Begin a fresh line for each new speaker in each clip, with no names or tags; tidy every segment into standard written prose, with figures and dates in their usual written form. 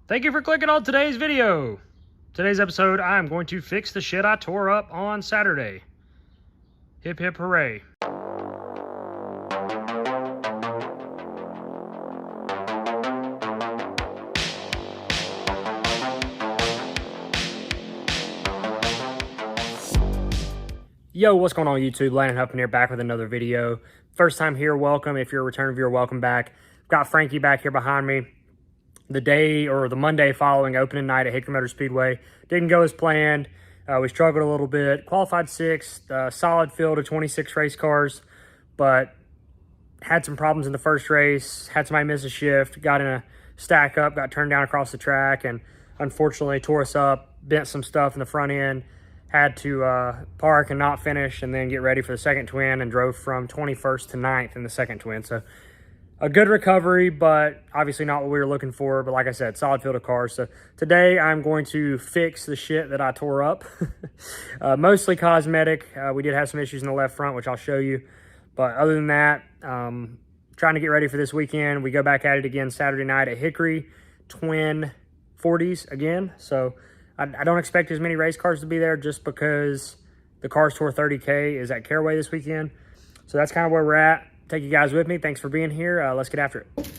Thank you for clicking on today's video. Today's episode, I'm going to fix the shit I tore up on Saturday. Hip hip hooray. Yo, what's going on YouTube? Landon Huffman here, back with another video. First time here, welcome. If you're a return viewer, welcome back. Got Frankie back here behind me. The day or the Monday following opening night at Hickory Motor Speedway didn't go as planned. We struggled a little bit. Qualified sixth, solid field of 26 race cars, but had some problems in the first race. Had somebody miss a shift, got in a stack up, got turned down across the track, and unfortunately tore us up, bent some stuff in the front end. Had to park and not finish and then get ready for the second twin, and drove from 21st to 9th in the second twin. So a good recovery, but obviously not what we were looking for. But like I said, solid field of cars. So today I'm going to fix the shit that I tore up. Mostly cosmetic. We did have some issues in the left front, which I'll show you. But other than that, trying to get ready for this weekend. We go back at it again Saturday night at Hickory, twin 40s again. So I don't expect as many race cars to be there just because the Cars Tour 30K is at Caraway this weekend. So that's kind of where we're at. Take you guys with me. Thanks for being here. Let's get after it.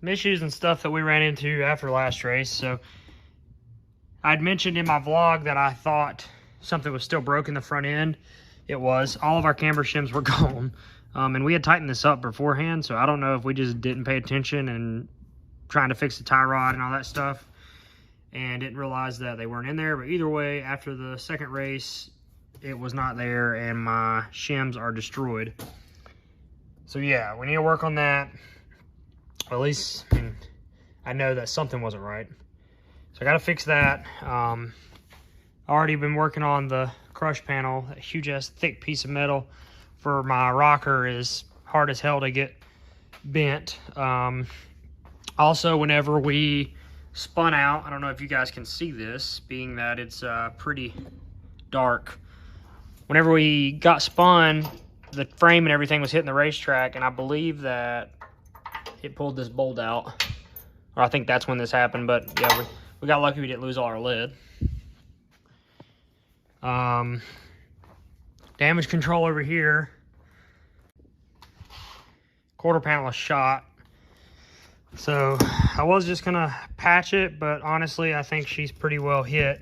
Some issues and stuff that we ran into after last race. So I'd mentioned in my vlog that I thought something was still broken in the front end. It was. All of our camber shims were gone. And we had tightened this up beforehand, so I don't know if we just didn't pay attention and trying to fix the tie rod and all that stuff and didn't realize that they weren't in there. But either way, after the second race, it was not there and my shims are destroyed. So yeah, we need to work on that. At least, I know that something wasn't right. So I got to fix that. Already been working on the crush panel. That huge ass thick piece of metal for my rocker is hard as hell to get bent. Also, whenever we spun out, I don't know if you guys can see this, being that it's pretty dark. Whenever we got spun, the frame and everything was hitting the racetrack, and I believe that it pulled this bolt out, or I think that's when this happened. But yeah, we got lucky we didn't lose all our lead. Damage control over here. Quarter panel is shot, so I was just gonna patch it, but honestly I think she's pretty well hit,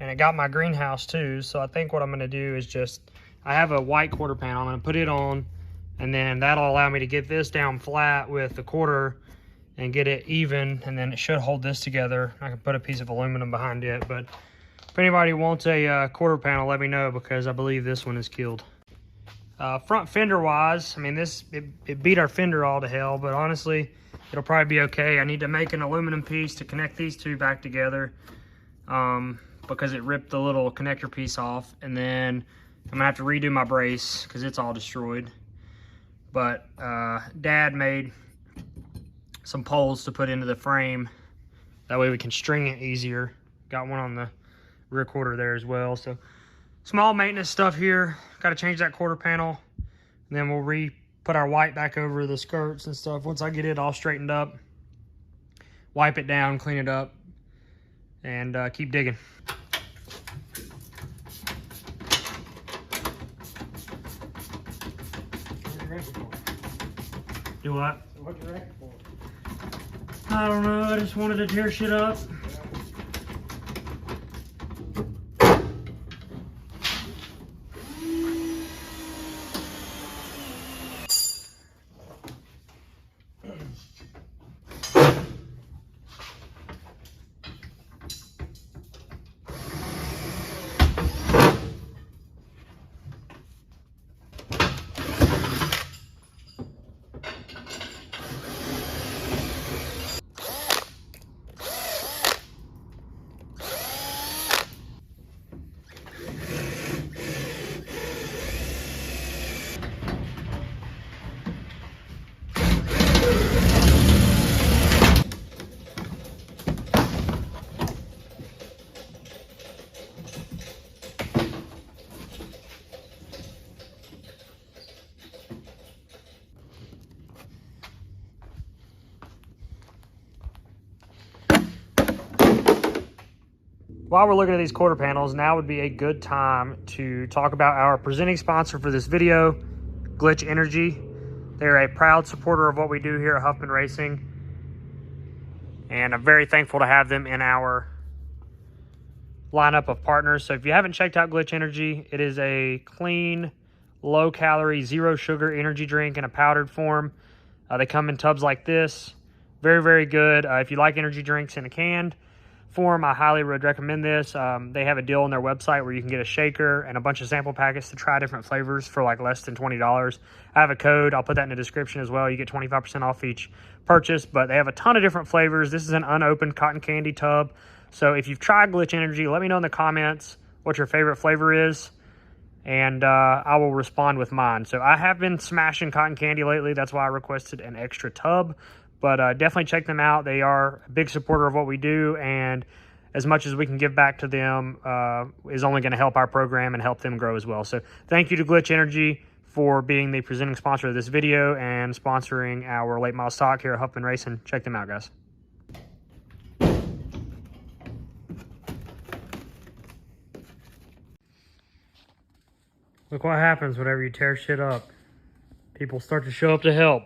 and it got my greenhouse too. So I think what I'm gonna do is I have a white quarter panel. I'm gonna put it on, and then that'll allow me to get this down flat with the quarter and get it even, and then it should hold this together. I can put a piece of aluminum behind it, but if anybody wants a quarter panel, let me know, because I believe this one is killed. Front fender wise, I mean, it beat our fender all to hell, but honestly, it'll probably be okay. I need to make an aluminum piece to connect these two back together because it ripped the little connector piece off, and then I'm gonna have to redo my brace because it's all destroyed. But Dad made some poles to put into the frame. That way we can string it easier. Got one on the rear quarter there as well. So small maintenance stuff here. Got to change that quarter panel. And then we'll put our white back over the skirts and stuff. Once I get it all straightened up, wipe it down, clean it up, and keep digging. Do what?
What's your racket for?
I don't know, I just wanted to tear shit up. While we're looking at these quarter panels, now would be a good time to talk about our presenting sponsor for this video, Glitch Energy. They're a proud supporter of what we do here at Huffman Racing, and I'm very thankful to have them in our lineup of partners. So if you haven't checked out Glitch Energy, it is a clean, low-calorie, zero-sugar energy drink in a powdered form. They come in tubs like this. Very, very good. If you like energy drinks in a canned form, I highly would recommend this. They have a deal on their website where you can get a shaker and a bunch of sample packets to try different flavors for like less than $20. I have a code. I'll put that in the description as well. You get 25% off each purchase, but they have a ton of different flavors. This is an unopened cotton candy tub. So if you've tried Glitch Energy, let me know in the comments what your favorite flavor is, and I will respond with mine. So I have been smashing cotton candy lately. That's why I requested an extra tub. But definitely check them out. They are a big supporter of what we do, and as much as we can give back to them is only going to help our program and help them grow as well. So thank you to Glitch Energy for being the presenting sponsor of this video and sponsoring our late model stock here at Huffman Racing. Check them out, guys. Look what happens whenever you tear shit up. People start to show up to help.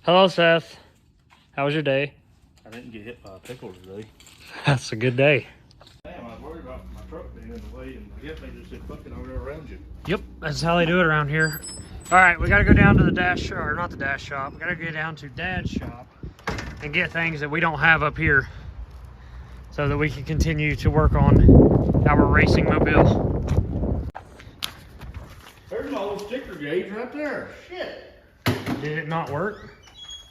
Hello, Seth. How was your day?
I didn't get hit by a pickle today.
That's a good day.
Damn, I was worried about my truck being in the way, and I guess they just said fucking over there around you.
Yep, that's how they do it around here. All right, we got to go down to the dash, or not the dash shop. We got to get down to Dad's shop and get things that we don't have up here so that we can continue to work on our racing mobile.
There's my little sticker gauge right there. Shit.
Did it not work?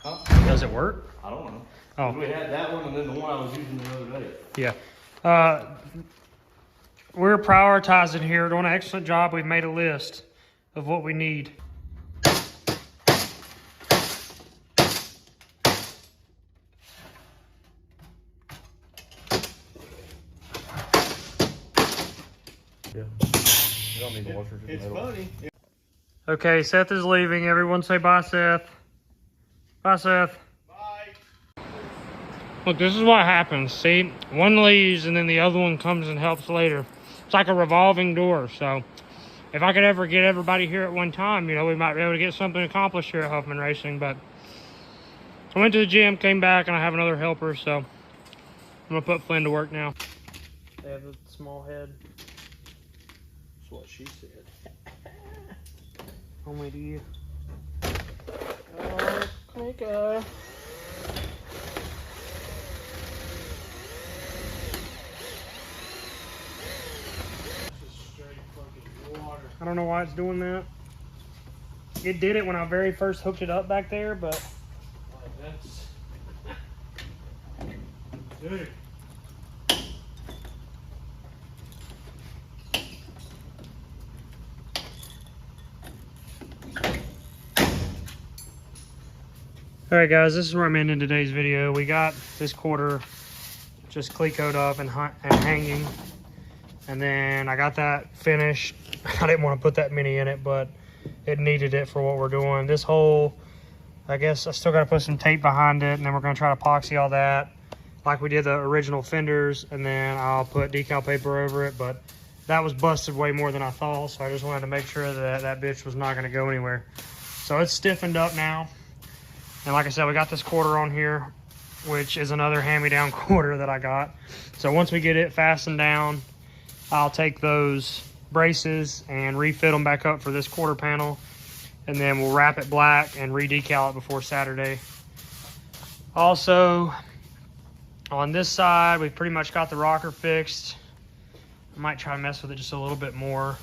Huh?
Does it work?
I don't know.
Oh.
We had that one and then the one I was using the other day.
Yeah. We're prioritizing here. Doing an excellent job. We've made a list of what we need.
Yeah. You don't need the washer. It's funny.
Okay, Seth is leaving. Everyone say bye, Seth. Bye, Seth.
Bye.
Look, this is what happens. See, one leaves and then the other one comes and helps later. It's like a revolving door. So if I could ever get everybody here at one time, you know, we might be able to get something accomplished here at Huffman Racing. But I went to the gym, came back, and I have another helper. So I'm going to put Flynn to work now. They have a small head.
That's what she said.
Only to you.
Okay.
I don't know why it's doing that. It did it when I very first hooked it up back there, but
That's...
dude. Alright guys, this is where I'm ending today's video. We got this quarter just clecoed up and hanging. And then I got that finished. I didn't want to put that many in it, but it needed it for what we're doing. This hole, I guess I still got to put some tape behind it, and then we're going to try to epoxy all that like we did the original fenders, and then I'll put decal paper over it. But that was busted way more than I thought, so I just wanted to make sure that that bitch was not going to go anywhere. So it's stiffened up now. And like I said, we got this quarter on here, which is another hand-me-down quarter that I got. So once we get it fastened down, I'll take those braces and refit them back up for this quarter panel. And then we'll wrap it black and re-decal it before Saturday. Also, on this side, we've pretty much got the rocker fixed. I might try to mess with it just a little bit more.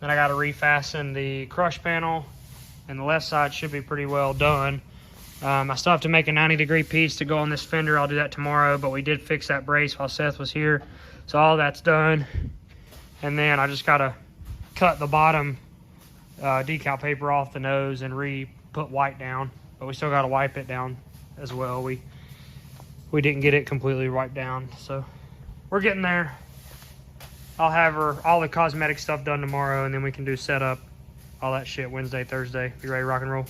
Then I got to refasten the crush panel. And the left side should be pretty well done. I still have to make a 90-degree piece to go on this fender. I'll do that tomorrow, but we did fix that brace while Seth was here. So all that's done. And then I just got to cut the bottom decal paper off the nose and put white down. But we still got to wipe it down as well. We didn't get it completely wiped down. So we're getting there. I'll have all the cosmetic stuff done tomorrow, and then we can do setup, all that shit Wednesday, Thursday. Be ready to rock and roll.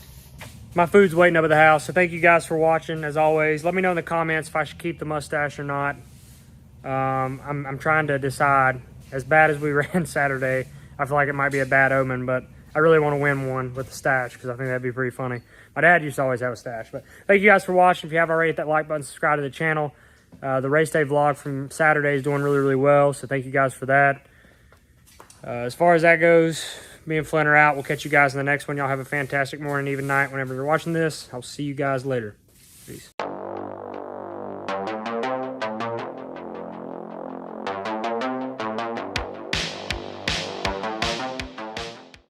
My food's waiting up at the house, so thank you guys for watching. As always, let me know in the comments if I should keep the mustache or not. I'm trying to decide. As bad as we ran Saturday, I feel like it might be a bad omen, but I really want to win one with the stash because I think that'd be pretty funny. My dad used to always have a stash. But thank you guys for watching. If you haven't already, hit that like button, subscribe to the channel. The race day vlog from Saturday is doing really, really well, so thank you guys for that. As far as that goes, me and Flynn are out. We'll catch you guys in the next one. Y'all have a fantastic morning, even night, whenever you're watching this. I'll see you guys later. Peace.